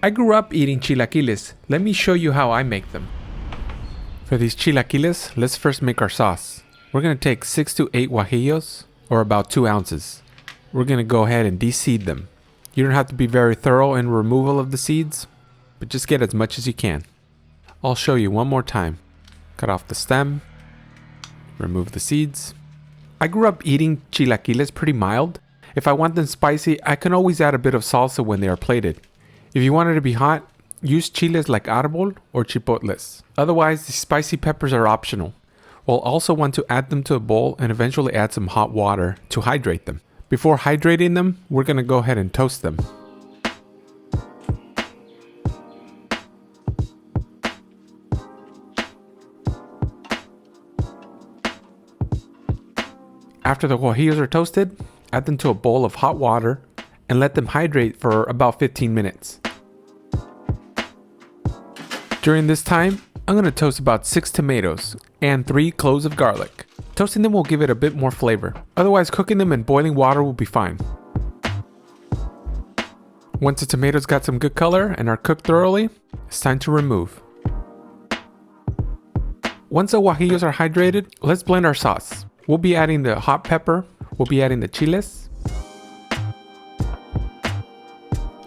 I grew up eating chilaquiles. Let me show you how I make them. For these chilaquiles, let's first make our sauce. We're going to take 6 to 8 guajillos, or about 2 ounces. We're going to go ahead and de-seed them. You don't have to be very thorough in removal of the seeds, but just get as much as you can. I'll show you one more time. Cut off the stem, remove the seeds. I grew up eating chilaquiles pretty mild. If I want them spicy, I can always add a bit of salsa when they are plated. If you want it to be hot, use chiles like arbol or chipotles. Otherwise, the spicy peppers are optional. We'll also want to add them to a bowl and eventually add some hot water to hydrate them. Before hydrating them, we're going to go ahead and toast them. After the guajillos are toasted, add them to a bowl of hot water and let them hydrate for about 15 minutes. During this time, I'm going to toast about 6 tomatoes and 3 cloves of garlic. Toasting them will give it a bit more flavor. Otherwise, cooking them in boiling water will be fine. Once the tomatoes got some good color and are cooked thoroughly, it's time to remove. Once the guajillos are hydrated, let's blend our sauce. We'll be adding the hot pepper, we'll be adding the chiles.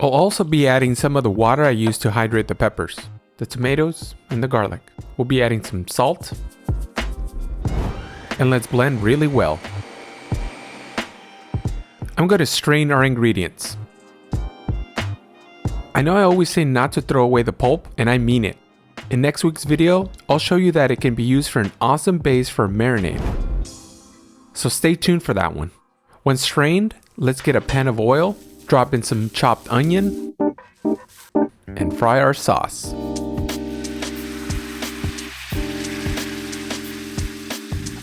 I'll also be adding some of the water I used to hydrate the peppers, the tomatoes, and the garlic. We'll be adding some salt. And let's blend really well. I'm going to strain our ingredients. I know I always say not to throw away the pulp, and I mean it. In next week's video, I'll show you that it can be used for an awesome base for a marinade. So stay tuned for that one. When strained, let's get a pan of oil, drop in some chopped onion, and fry our sauce.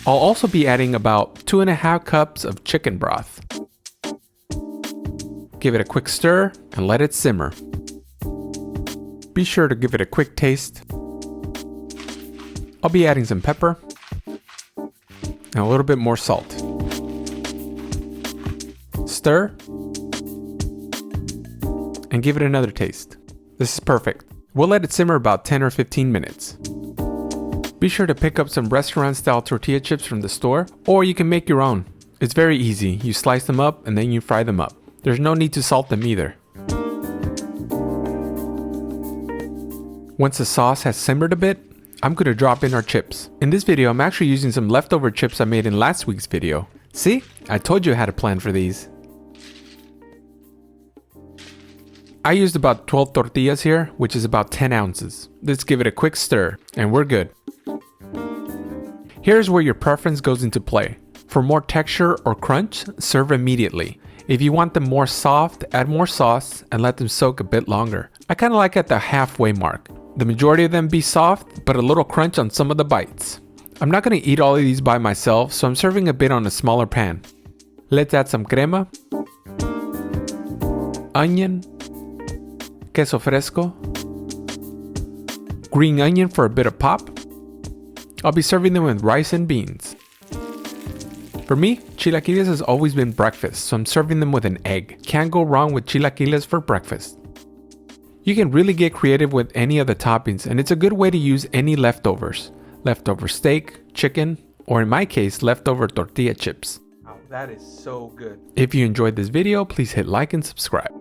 I'll also be adding about 2.5 cups of chicken broth. Give it a quick stir and let it simmer. Be sure to give it a quick taste. I'll be adding some pepper and a little bit more salt. Stir and give it another taste. This is perfect. We'll let it simmer about 10 or 15 minutes. Be sure to pick up some restaurant-style tortilla chips from the store, or you can make your own. It's very easy. You slice them up and then you fry them up. There's no need to salt them either. Once the sauce has simmered a bit, I'm going to drop in our chips. In this video, I'm actually using some leftover chips I made in last week's video. See? I told you I had a plan for these. I used about 12 tortillas here, which is about 10 ounces. Let's give it a quick stir, and we're good. Here's where your preference goes into play. For more texture or crunch, serve immediately. If you want them more soft, add more sauce and let them soak a bit longer. I kind of like at the halfway mark. The majority of them be soft, but a little crunch on some of the bites. I'm not going to eat all of these by myself, so I'm serving a bit on a smaller pan. Let's add some crema, onion, queso fresco, green onion for a bit of pop. I'll be serving them with rice and beans. For me, chilaquiles has always been breakfast, so I'm serving them with an egg. Can't go wrong with chilaquiles for breakfast. You can really get creative with any of the toppings, and it's a good way to use any leftovers. Leftover steak, chicken, or in my case, leftover tortilla chips. Wow, that is so good. If you enjoyed this video, please hit like and subscribe.